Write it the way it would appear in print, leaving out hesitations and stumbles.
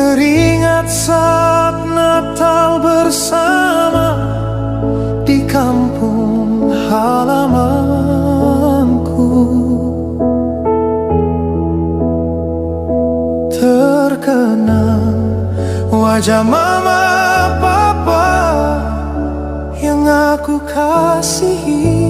Teringat saat Natal bersama di kampung halamanku. Terkenang wajah mama papa yang aku kasihi.